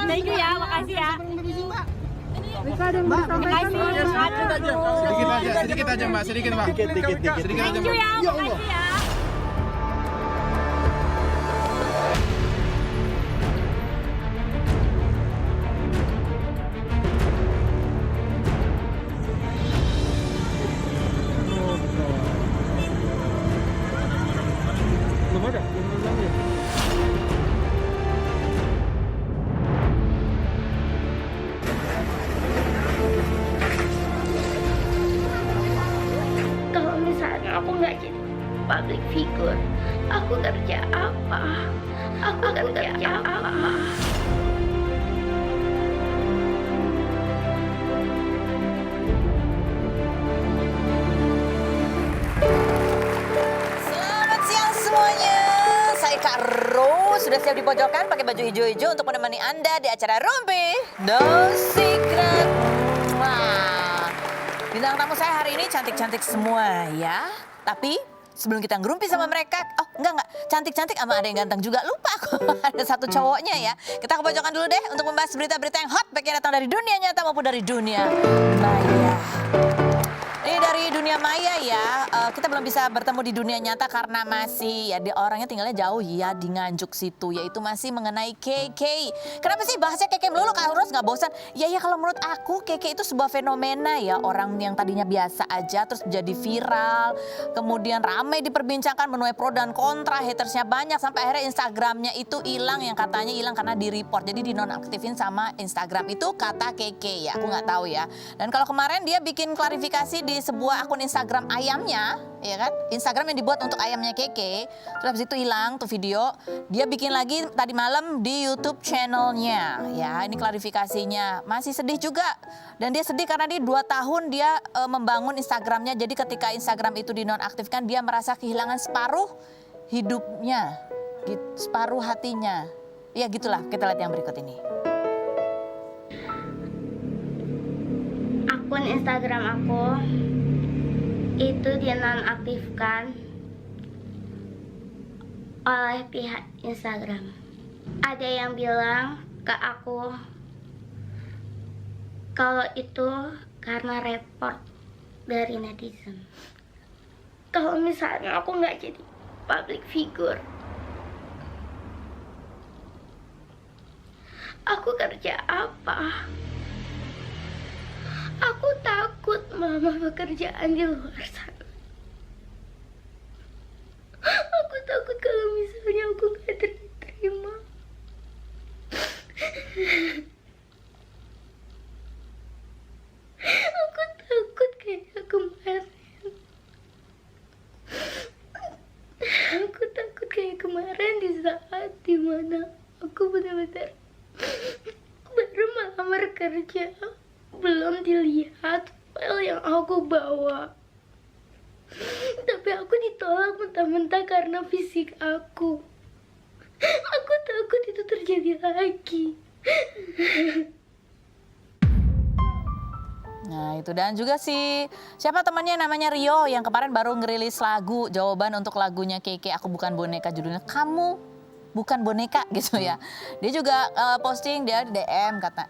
Thank you ya, makasih ya. Rika ada yang mau disampaikan? Sedikit aja Mbak, sedikit Mbak. Sedikit aja Thank you Mbak. ya, makasih ya. Belum ada ya? Kalau misalnya aku nggak jadi public figure, aku kerja apa? Aku kerja apa? Selamat siang semuanya. Saya Kak Ro, sudah siap di pojokan pakai baju hijau-hijau untuk menemani Anda di acara Rumpi No Secret. Wah, bintang tamu saya hari ini cantik-cantik semua ya. Tapi sebelum kita ngerumpi sama mereka, enggak, cantik-cantik sama ada yang ganteng juga. Lupa aku, ada satu cowoknya ya. Kita ke pojokan dulu deh untuk membahas berita-berita yang hot, baik yang datang dari dunia nyata maupun dari dunia maya. Ini dari dunia maya ya, kita belum bisa bertemu di dunia nyata karena masih ya orangnya tinggalnya jauh ya di Nganjuk situ, yaitu masih mengenai KK. Kenapa sih bahasnya KK melulu, Kak Ros nggak bosan? Ya kalau menurut aku KK itu sebuah fenomena ya, orang yang tadinya biasa aja terus jadi viral, kemudian ramai diperbincangkan menuai pro dan kontra, hatersnya banyak sampai akhirnya Instagramnya itu hilang, yang katanya hilang karena di report, jadi dinonaktifin sama Instagram. Itu kata KK ya, aku nggak tahu ya. Dan kalau kemarin dia bikin klarifikasi di sebuah akun Instagram ayamnya, ya kan? Instagram yang dibuat untuk ayamnya Keke. Terus habis itu hilang tuh video. Dia bikin lagi tadi malam di YouTube channelnya. Ya, ini klarifikasinya. Masih sedih juga. Dan dia sedih karena dia 2 tahun dia membangun Instagramnya. Jadi ketika Instagram itu dinonaktifkan, dia merasa kehilangan separuh hidupnya, separuh hatinya. Ya gitulah, kita lihat yang berikut ini. Akun Instagram aku itu dinonaktifkan oleh pihak Instagram. Ada yang bilang ke aku kalau itu karena report dari netizen. Kalau misalnya aku nggak jadi public figure, aku kerja apa? Aku takut mama pekerjaan di luar sana. Aku takut kalau misalnya aku gak terima. Aku takut kayak kemarin. Aku takut kayak kemarin di saat dimana aku benar-benar baru melamar kerja. Belum dilihat file yang aku bawa, tapi aku ditolak mentah-mentah karena fisik aku. Aku takut itu terjadi lagi. Nah itu, dan juga siapa temannya namanya Rio yang kemarin baru ngerilis lagu, jawaban untuk lagunya Keke, Aku Bukan Boneka, judulnya Kamu Bukan Boneka gitu ya. Dia juga posting, dia DM kata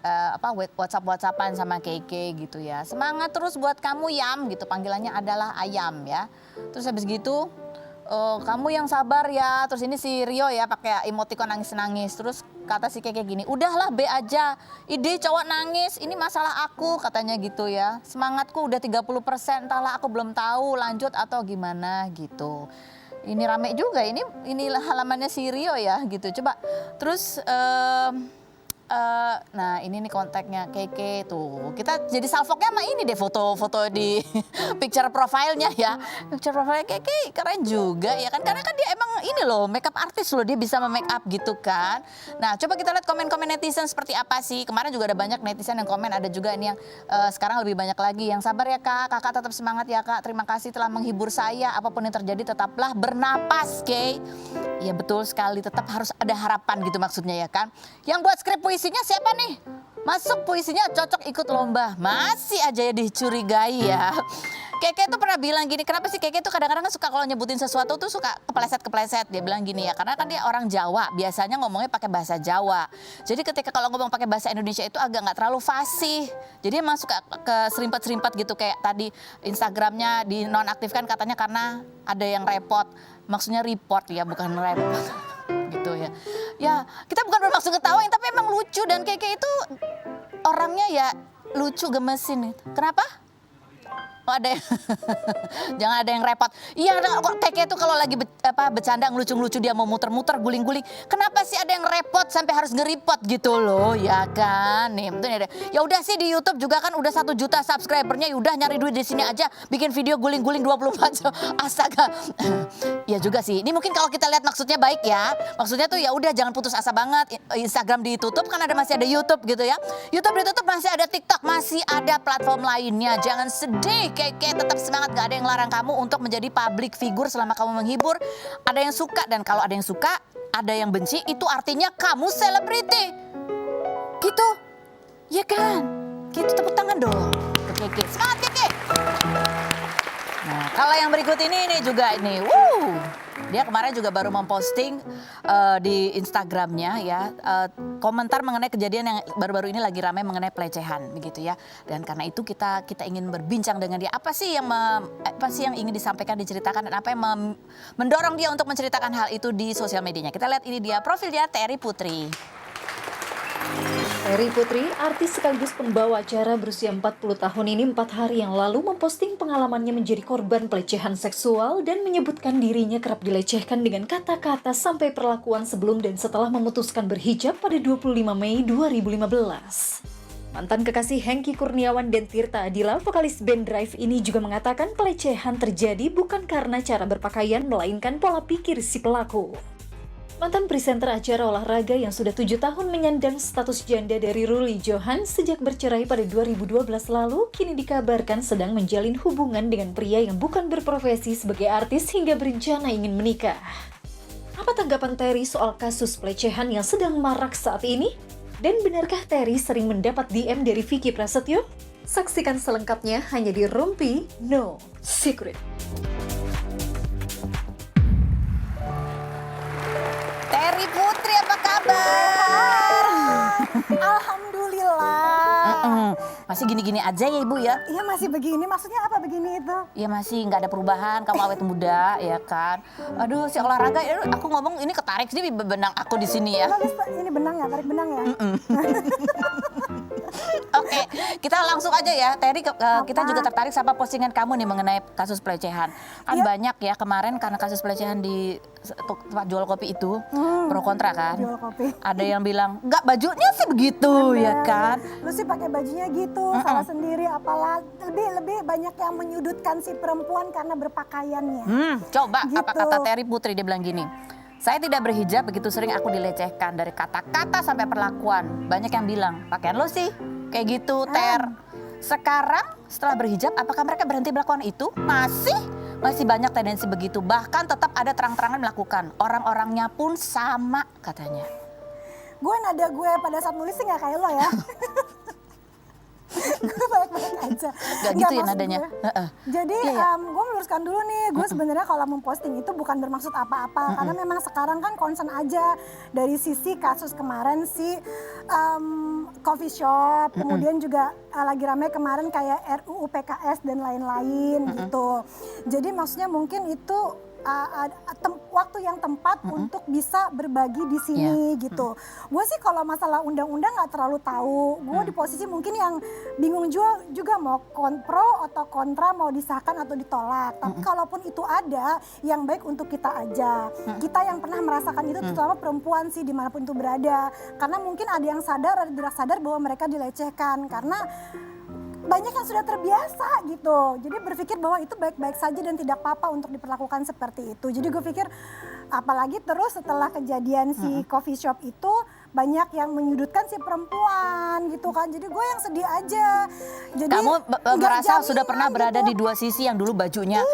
WhatsApp-WhatsAppan sama Keke gitu ya. Semangat terus buat kamu Yam gitu, panggilannya adalah Ayam ya. Terus habis gitu kamu yang sabar ya. Terus ini si Rio ya pakai emoticon nangis-nangis. Terus kata si Keke gini, udahlah be aja, ide cowok nangis, ini masalah aku katanya gitu ya. Semangatku udah 30%, entahlah aku belum tahu lanjut atau gimana gitu. Ini rame juga, ini halamannya si Rio ya gitu. Coba terus nah ini nih kontaknya Keke tuh. Kita jadi salvoknya sama ini deh, foto-foto di picture profile-nya ya. Picture profile Keke keren juga ya kan, karena kan dia emang ini loh makeup artis loh, dia bisa make up gitu kan. Nah coba kita lihat komen-komen netizen seperti apa sih. Kemarin juga ada banyak netizen yang komen, ada juga ini yang sekarang lebih banyak lagi yang sabar ya kak, kakak tetap semangat ya kak, terima kasih telah menghibur saya, apapun yang terjadi tetaplah bernapas Kay. Ya betul sekali, tetap harus ada harapan gitu maksudnya ya kan. Yang buat skrip puisinya siapa nih? Masuk puisinya cocok ikut lomba. Masih aja ya dicurigai ya. Keke tuh pernah bilang gini, kenapa sih Keke tuh kadang-kadang kan suka kalau nyebutin sesuatu tuh suka kepleset-kepleset. Dia bilang gini ya, karena kan dia orang Jawa, biasanya ngomongnya pakai bahasa Jawa. Jadi ketika kalau ngomong pakai bahasa Indonesia itu agak nggak terlalu fasih. Jadi emang suka ke serimpet-serimpet gitu, kayak tadi Instagramnya dinonaktifkan katanya karena ada yang repot. Maksudnya report ya, bukan repot. Gitu ya. Ya, kita bukan bermaksud ketawain, tapi emang lucu dan Keke itu orangnya ya lucu, gemesin. Kenapa? Oh, ada jangan ada yang repot. Iya, kok Keke tuh kalau lagi bercanda ngelucu-ngelucu dia mau muter-muter, guling-guling. Kenapa sih ada yang repot sampai harus ngeripot gitu loh, ya kan? Nih, ya udah sih di YouTube juga kan udah 1 juta subscribernya, ya udah nyari duit di sini aja, bikin video guling-guling 24 jam. Astaga. Ya juga sih. Ini mungkin kalau kita lihat maksudnya baik ya. Maksudnya tuh ya udah jangan putus asa banget. Instagram ditutup kan masih ada YouTube gitu ya. YouTube ditutup, masih ada TikTok, masih ada platform lainnya. Jangan sedih. Keke tetap semangat, gak ada yang larang kamu untuk menjadi public figure selama kamu menghibur. Ada yang suka, dan kalau ada yang suka, ada yang benci, itu artinya kamu selebriti. Gitu, ya kan? Gitu, tepuk tangan dong ke Keke. Semangat Keke! Nah, kalau yang berikut ini juga ini, dia kemarin juga baru memposting di Instagramnya ya, komentar mengenai kejadian yang baru-baru ini lagi ramai mengenai pelecehan begitu ya. Dan karena itu kita ingin berbincang dengan dia, apa sih yang ingin disampaikan, diceritakan, dan apa yang mendorong dia untuk menceritakan hal itu di sosial medianya. Kita lihat ini dia profilnya, Terry Putri. Terry Putri, artis sekaligus pembawa acara berusia 40 tahun ini 4 hari yang lalu memposting pengalamannya menjadi korban pelecehan seksual dan menyebutkan dirinya kerap dilecehkan dengan kata-kata sampai perlakuan sebelum dan setelah memutuskan berhijab pada 25 Mei 2015. Mantan kekasih Hengky Kurniawan dan Tirta Adila, vokalis band Drive ini juga mengatakan pelecehan terjadi bukan karena cara berpakaian, melainkan pola pikir si pelaku. Mantan presenter acara olahraga yang sudah 7 tahun menyandang status janda dari Ruli Johan sejak bercerai pada 2012 lalu, kini dikabarkan sedang menjalin hubungan dengan pria yang bukan berprofesi sebagai artis hingga berencana ingin menikah. Apa tanggapan Terry soal kasus pelecehan yang sedang marak saat ini? Dan benarkah Terry sering mendapat DM dari Vicky Prasetyo? Saksikan selengkapnya hanya di Rumpi No Secret. Terry Putri, apa kabar? Alhamdulillah. Masih gini-gini aja ya Ibu ya? Iya masih begini, maksudnya apa begini itu? Ya masih nggak ada perubahan, kamu awet muda ya kan. Aduh si olahraga, aku ngomong ini ketarik sih benang aku di sini ya. Bagus, ini benang ya, tarik benang ya? Oke, kita langsung aja ya Terry, kita juga tertarik sama postingan kamu nih mengenai kasus pelecehan. Kan banyak ya kemarin karena kasus pelecehan di tempat jual kopi itu, pro kontra kan. Jual kopi. Ada yang bilang, enggak bajunya sih begitu ya kan. Lu sih pakai bajunya gitu, salah sendiri, apalah lebih banyak yang menyudutkan si perempuan karena berpakaiannya. Coba Gitu. apa kata Terry Putri, dia bilang gini. Saya tidak berhijab, begitu sering aku dilecehkan dari kata-kata sampai perlakuan. Banyak yang bilang, pakaian lo sih kayak gitu Ter. Sekarang setelah berhijab, apakah mereka berhenti melakukan itu? Masih banyak tendensi begitu. Bahkan tetap ada terang-terangan melakukan. Orang-orangnya pun sama katanya. Nada gue pada saat nulis sih gak kayak lo ya. Gue baik-baik aja. Gak gitu ya nadanya. Jadi gue meluruskan dulu nih, gue sebenarnya kalau memposting itu bukan bermaksud apa-apa, karena memang sekarang kan concern aja dari sisi kasus kemarin si coffee shop, kemudian juga lagi ramai kemarin kayak RUU PKS dan lain-lain gitu. Jadi maksudnya mungkin itu waktu yang tepat untuk bisa berbagi di sini gitu. Gue sih kalau masalah undang-undang nggak terlalu tahu. Gue di posisi mungkin yang bingung juga mau pro atau kontra, mau disahkan atau ditolak. Tapi kalaupun itu ada, yang baik untuk kita aja. Kita yang pernah merasakan itu, terutama perempuan sih dimanapun itu berada. Karena mungkin ada yang sadar, ada yang tidak sadar bahwa mereka dilecehkan. Karena banyak yang sudah terbiasa gitu. Jadi berpikir bahwa itu baik-baik saja dan tidak apa-apa untuk diperlakukan seperti itu. Jadi gue pikir apalagi terus setelah kejadian si coffee shop itu banyak yang menyudutkan si perempuan gitu kan. Jadi gue yang sedih aja. Jadi kamu merasa sudah pernah gitu. berada di dua sisi, yang dulu bajunya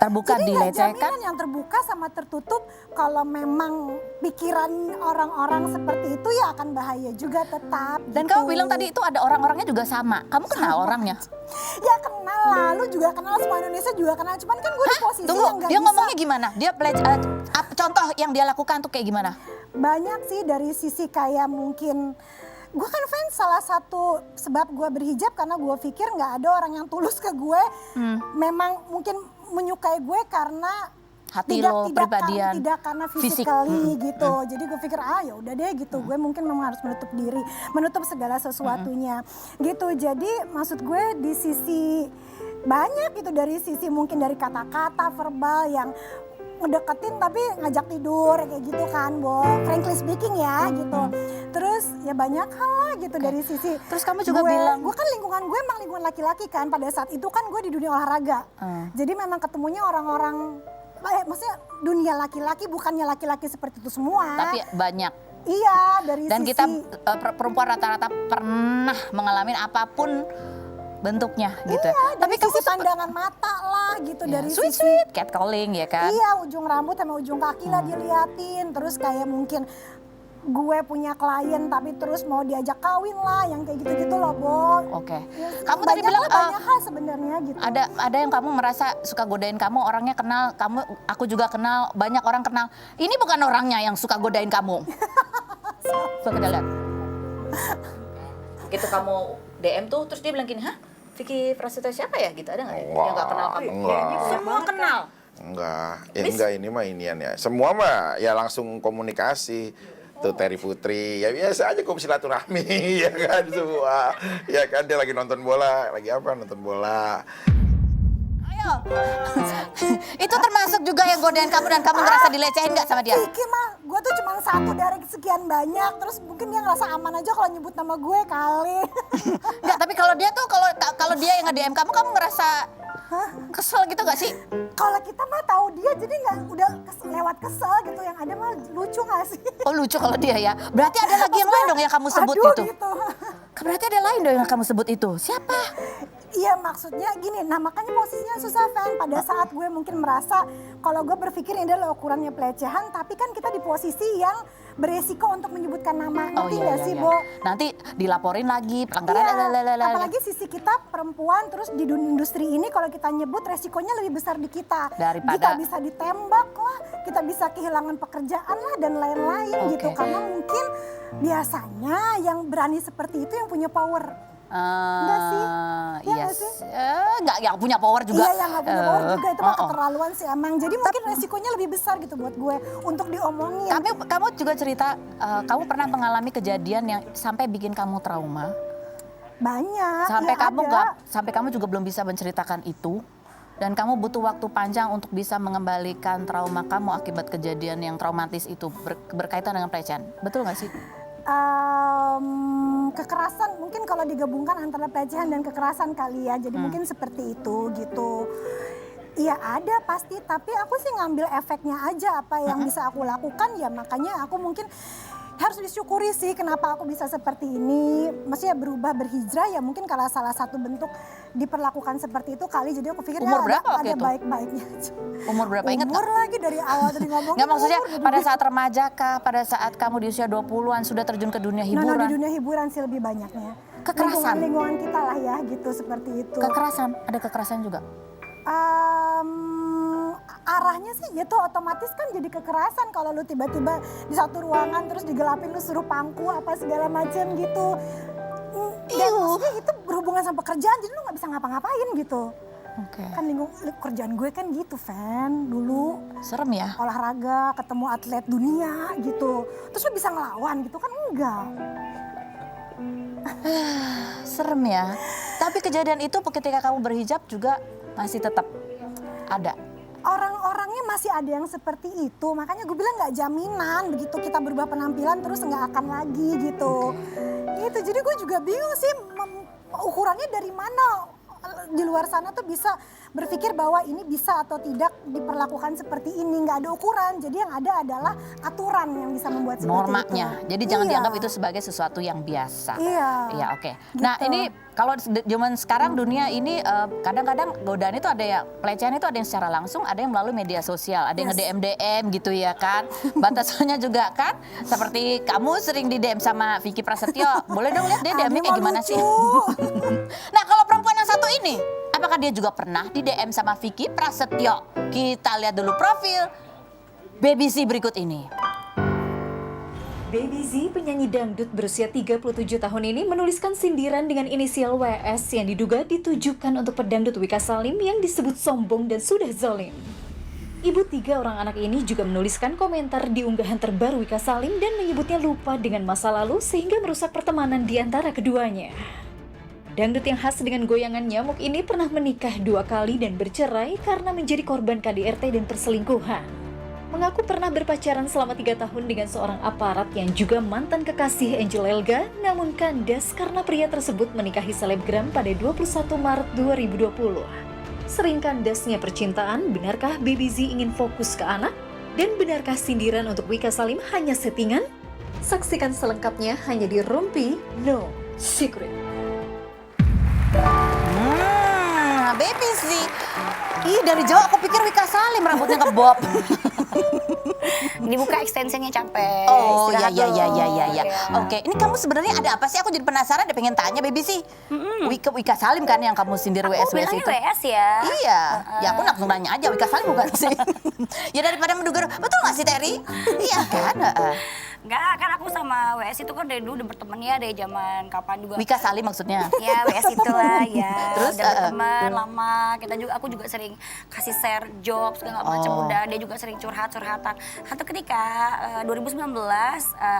terbuka Jadi nggak dilecehkan. jaminan yang terbuka sama tertutup. Kalau memang pikiran orang-orang seperti itu ya akan bahaya juga tetap. Dan gitu. kamu bilang tadi itu ada orang-orangnya juga sama. Kamu kenal orangnya? Ya kenal lah, lu juga kenal, semua Indonesia juga kenal. Cuman kan gue di posisi Tunggu, yang nggak dia bisa. ngomongnya gimana? Dia contoh yang dia lakukan tuh kayak gimana? Banyak sih dari sisi kayak mungkin gue kan fans, salah satu sebab gue berhijab karena gue pikir nggak ada orang yang tulus ke gue. Memang mungkin menyukai gue karena Hati lo, pribadian, tidak karena fisik. physically gitu. Jadi gue pikir ya udah deh gitu. Gue mungkin memang harus menutup diri, menutup segala sesuatunya gitu. Jadi maksud gue di sisi banyak gitu, dari sisi mungkin dari kata-kata verbal yang ngedeketin tapi ngajak tidur kayak gitu kan, Bo. Frankly speaking ya gitu. Terus ya banyak hal lah gitu dari sisi. Terus kamu juga bilang, gue kan lingkungan gue emang lingkungan laki-laki kan, pada saat itu kan gue di dunia olahraga. Jadi memang ketemunya orang-orang, maksudnya dunia laki-laki, bukannya laki-laki seperti itu semua. tapi banyak. Iya, dari Dan sisi. kita perempuan rata-rata pernah mengalami apapun bentuknya gitu. Iya, Tapi dari kamu sisi pandangan mata lah gitu, dari sisi. sweet catcalling ya kan? Iya, ujung rambut sama ujung kaki lah diliatin. Terus kayak mungkin gue punya klien tapi terus mau diajak kawin lah, yang kayak gitu-gitu loh, Bo. Oke. Ya, Kamu tadi bilang banyak hal sebenarnya gitu. ada yang kamu merasa suka godain kamu, orangnya kenal, aku juga kenal, banyak orang kenal. Ini bukan orangnya yang suka godain kamu. Coba kita lihat. Gitu kamu DM tuh, terus dia bilang gini, hah? Vicky Prasetyo siapa ya? Gitu, ada nggak ya? Yang nggak kenal kamu? Enggak. Semua kenal. Enggak, enggak, ini mah inian ya. Semua mah ya langsung komunikasi. Tuh Terry Putri, ya biasa aja kok silaturahmi, ya kan semua. Ya kan dia lagi nonton bola, lagi apa nonton bola. Ayo. Itu termasuk juga yang godain kamu dan kamu ngerasa dilecehin nggak sama dia? Vicky mah, gue tuh cuma satu dari sekian banyak. Terus mungkin dia ngerasa aman aja kalau nyebut nama gue kali. Enggak, tapi kalau dia tuh kalau dia yang nge-DM kamu ngerasa kesel gitu gak sih? Kalau kita mah tahu dia, jadi nggak udah lewat kesel gitu. Yang ada mah lucu nggak sih? Oh lucu kalau dia ya. Berarti ada lagi yang lain dong yang kamu sebut Aduh, itu. gitu. Berarti ada lain dong yang kamu sebut itu. Siapa? Iya, maksudnya gini, nah makanya posisinya susah, Fan. Pada saat gue mungkin merasa kalau gue berpikir ini adalah ukurannya pelecehan, tapi kan kita di posisi yang beresiko untuk menyebutkan nama. Ngerti nggak sih, Bo? Nanti dilaporin lagi pelanggaran. Iya, apalagi sisi kita perempuan, terus di dunia industri ini kalau kita nyebut resikonya lebih besar di kita. Daripada- Kita bisa ditembak lah, kita bisa kehilangan pekerjaan lah dan lain-lain gitu. Karena mungkin biasanya yang berani seperti itu yang punya power. Enggak sih? Iya nggak sih? Enggak, yang punya power juga. Iya, yang nggak punya power juga, itu mah keterlaluan sih emang. Jadi mungkin resikonya lebih besar gitu buat gue untuk diomongin. Tapi kamu juga cerita, kamu pernah mengalami kejadian yang sampai bikin kamu trauma. Banyak. Sampai ya kamu ada. sampai kamu juga belum bisa menceritakan itu. Dan kamu butuh waktu panjang untuk bisa mengembalikan trauma kamu akibat kejadian yang traumatis itu berkaitan dengan pelecehan. Betul nggak sih? Kekerasan mungkin kalau digabungkan antara pelecehan dan kekerasan kali ya, jadi mungkin seperti itu gitu. Iya ada pasti, tapi aku sih ngambil efeknya aja apa yang bisa aku lakukan, ya makanya aku mungkin harus disyukuri sih kenapa aku bisa seperti ini. Maksudnya berubah, berhijrah ya mungkin kalau salah satu bentuk diperlakukan seperti itu kali. Jadi aku pikir Umur berapa waktu ada itu? baik-baiknya aja. Umur berapa, ingat Umur lagi dari awal tadi ngomongin. Nggak, maksudnya umur, pada saat remaja kah, pada saat kamu di usia 20-an sudah terjun ke dunia Nah, hiburan? di dunia hiburan sih lebih banyaknya. Kekerasan? Lingkungan kita lah ya gitu, seperti itu. Kekerasan, ada kekerasan juga? Arahnya sih gitu otomatis kan jadi kekerasan kalau lu tiba-tiba di satu ruangan terus digelapin, lu suruh pangku apa segala macam gitu. Dan maksudnya itu berhubungan sama pekerjaan, jadi lu nggak bisa ngapa-ngapain gitu. Oke. Kan kerjaan gue kan gitu, Fan, dulu. Serem ya? Olahraga, ketemu atlet dunia gitu. Terus lu bisa ngelawan gitu kan, enggak. Serem ya. Tapi kejadian itu ketika kamu berhijab juga masih tetap ada. Orang-orangnya masih ada yang seperti itu, makanya gue bilang nggak jaminan begitu kita berubah penampilan terus nggak akan lagi gitu. Gitu, jadi gue juga bingung sih ukurannya dari mana. di luar sana tuh bisa berpikir bahwa ini bisa atau tidak diperlakukan seperti ini, nggak ada ukuran. Jadi yang ada adalah aturan yang bisa membuat seperti normanya. itu. Jadi jangan Iya. dianggap itu sebagai sesuatu yang biasa. Iya. Iya, oke. Nah, Gitu. ini kalau zaman sekarang dunia ini kadang-kadang godaan itu ada yang pelecehan itu ada yang secara langsung, ada yang melalui media sosial, ada yang nge-DM gitu ya kan. Batasannya juga kan seperti kamu sering di-DM sama Vicky Prasetyo. Boleh dong lihat dia DM-nya kayak gimana sih? Nah, kalau perempuan yang satu ini, apakah dia juga pernah di-DM sama Vicky Prasetyo? Kita lihat dulu profil Baby Z berikut ini. Baby Z, penyanyi dangdut berusia 37 tahun ini menuliskan sindiran dengan inisial WS yang diduga ditujukan untuk pedangdut Wika Salim yang disebut sombong dan sudah zalim. Ibu 3 orang anak ini juga menuliskan komentar di unggahan terbaru Wika Salim dan menyebutnya lupa dengan masa lalu sehingga merusak pertemanan di antara keduanya. Dangdut yang khas dengan goyangan nyamuk ini pernah menikah 2 kali dan bercerai karena menjadi korban KDRT dan perselingkuhan. Mengaku pernah berpacaran selama 3 tahun dengan seorang aparat yang juga mantan kekasih Angel Elga, namun kandas karena pria tersebut menikahi selebgram pada 21 Maret 2020. Sering kandasnya percintaan, benarkah Baby Z ingin fokus ke anak? Dan benarkah sindiran untuk Wika Salim hanya settingan? Saksikan selengkapnya hanya di Rumpi No Secret. Baby Z. Ih, dari jauh aku pikir Wika Salim rambutnya kebob. Dibuka extensionnya capek. Oh, ya Istirahat ya ya dulu. ya ya ya. Iya. Oke, ini kamu sebenarnya ada apa sih? Aku jadi penasaran deh, pengen tanya Baby Z. Wika Salim kan yang kamu sindir Aku WS bilangnya itu. WS ya. Iya, ya aku langsung nanya aja Wika Salim bukan sih? Ya daripada menduga, betul nggak sih Terry? Iya kan? Enggak, kan aku sama WS itu kan dari dulu udah berteman ya, dari zaman kapan juga. Wika Salim maksudnya. Ya WS itulah ya. Terus, udah berteman lama. Aku juga sering kasih share job segala macam. Udah dia juga sering curhatan. Satu ketika 2019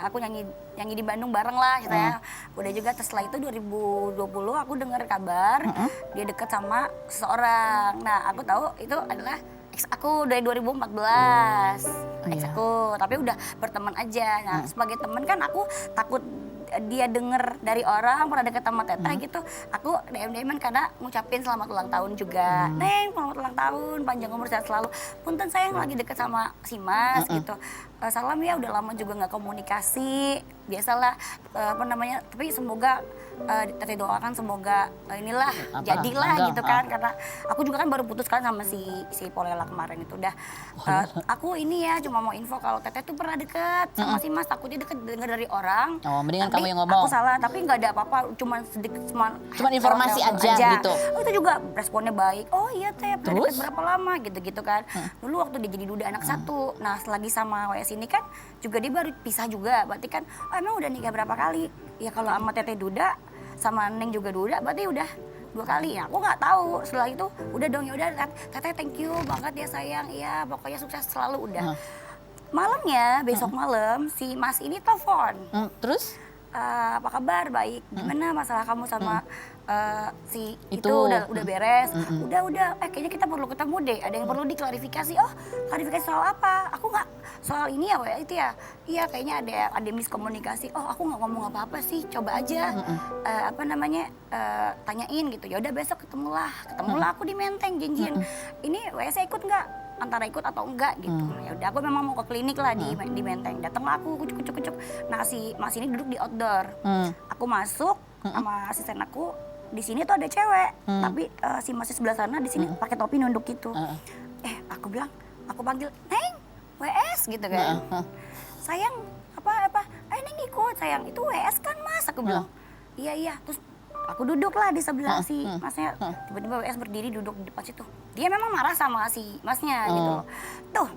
aku nyanyi di Bandung bareng lah ceritanya. Udah juga setelah itu 2020 aku dengar kabar dia deket sama seseorang. Nah, aku tahu itu adalah ex aku dari 2014. Ex aku, tapi udah berteman aja. Nah, sebagai teman kan aku takut dia denger dari orang pernah deket sama Teteh gitu. Aku DM-an karena ngucapin selamat ulang tahun juga. Neng, selamat ulang tahun, panjang umur sehat selalu. Punten sayang lagi deket sama si Mas gitu. Salam ya, udah lama juga nggak komunikasi. Biasalah tapi semoga Teteh doakan semoga inilah jadilah gitu kan, karena aku juga kan baru putus kan sama si Polela kemarin itu udah. Aku ini ya cuma mau info kalau Teteh tuh pernah deket sama si Mas, takutnya deket denger dari orang. Oh, mendingan Nanti kamu yang ngomong. Aku salah, tapi nggak ada apa-apa, cuma sedikit Cuman informasi aja gitu. Oh, itu juga responnya baik. Oh iya Teh, pernah Terus? deket berapa lama gitu-gitu kan. Dulu waktu dia jadi duda anak satu. Nah, selagi sama WS ini kan juga dia baru pisah juga. Berarti kan emang udah nikah berapa kali? Ya kalau sama Teteh duda sama Neng juga duda berarti udah 2 kali ya. Aku nggak tahu. Setelah itu udah dong, ya udah Teteh thank you banget ya sayang. Iya, pokoknya sukses selalu udah. Malamnya, besok malam si Mas ini telepon. Terus? Apa kabar? Baik. Gimana masalah kamu sama si itu Itu. udah beres? Udah. Kayaknya kita perlu ketemu deh. Ada yang perlu diklarifikasi. Oh, klarifikasi soal apa? Aku nggak soal ini ya, itu ya. Iya, kayaknya ada miskomunikasi. Oh, aku nggak ngomong apa-apa sih. Coba aja tanyain gitu. Ya udah besok ketemulah aku di Menteng janjian. Ini WS ikut nggak? Antara ikut atau enggak gitu. Ya udah aku memang mau ke klinik lah di Menteng. Datanglah aku kucuk. Nah si Mas ini duduk di outdoor. Aku masuk sama asisten aku. Di sini tuh ada cewek, tapi si Mas di sebelah sana di sini pakai topi nunduk gitu. Aku panggil, "Neng, WS" gitu kan. "Sayang, apa? Neng ikut, sayang. Itu WS kan, Mas?" Aku bilang. Iya. Terus aku duduk lah di sebelah si Masnya. Tiba-tiba WS berdiri duduk di depan situ. Dia memang marah sama si Masnya gitu. Tuh,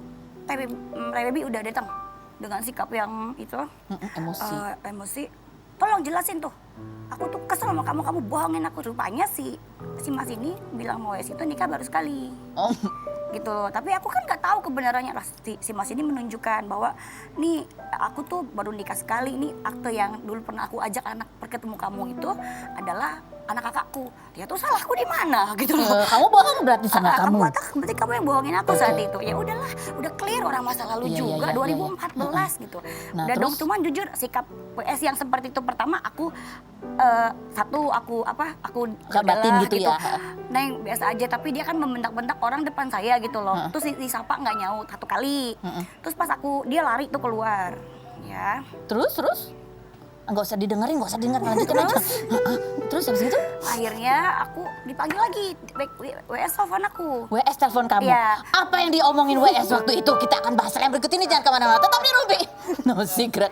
Teh Baby udah datang dengan sikap yang itu emosi. Tolong jelasin tuh. Aku tuh kesel sama kamu bohongin aku. Rupanya si Mas ini bilang mau WS itu nikah baru sekali. Gitu loh. Tapi aku kan nggak tahu kebenarannya. Si Mas ini menunjukkan bahwa nih aku tuh baru nikah sekali. Ini akte yang dulu pernah aku ajak anak ketemu kamu itu adalah anak kakakku. Ya tuh salahku di mana gitu loh. Kamu bohong berarti sama kamu. Berarti kamu yang bohongin aku saat itu. Ya udahlah, udah clear orang masa lalu Iya, juga iya, iya, 2014 gitu. Nah, Udah dong, terus? cuman jujur sikap WS yang seperti itu pertama aku aku Sabatin udahlah, gitu ya. Neng biasa aja, tapi dia kan membentak-bentak orang depan saya gitu loh. Terus disapa nggak nyaut 1 kali. Terus pas dia lari tuh keluar. Ya. Terus? Nggak usah didengerin, lanjutin aja. Terus habis itu? Akhirnya aku dipanggil lagi, WS telepon aku. WS telepon kamu. Iya. Apa yang diomongin WS waktu itu? Kita akan bahas yang berikut ini, jangan kemana-mana. Tetap di Rumpi. No Secret.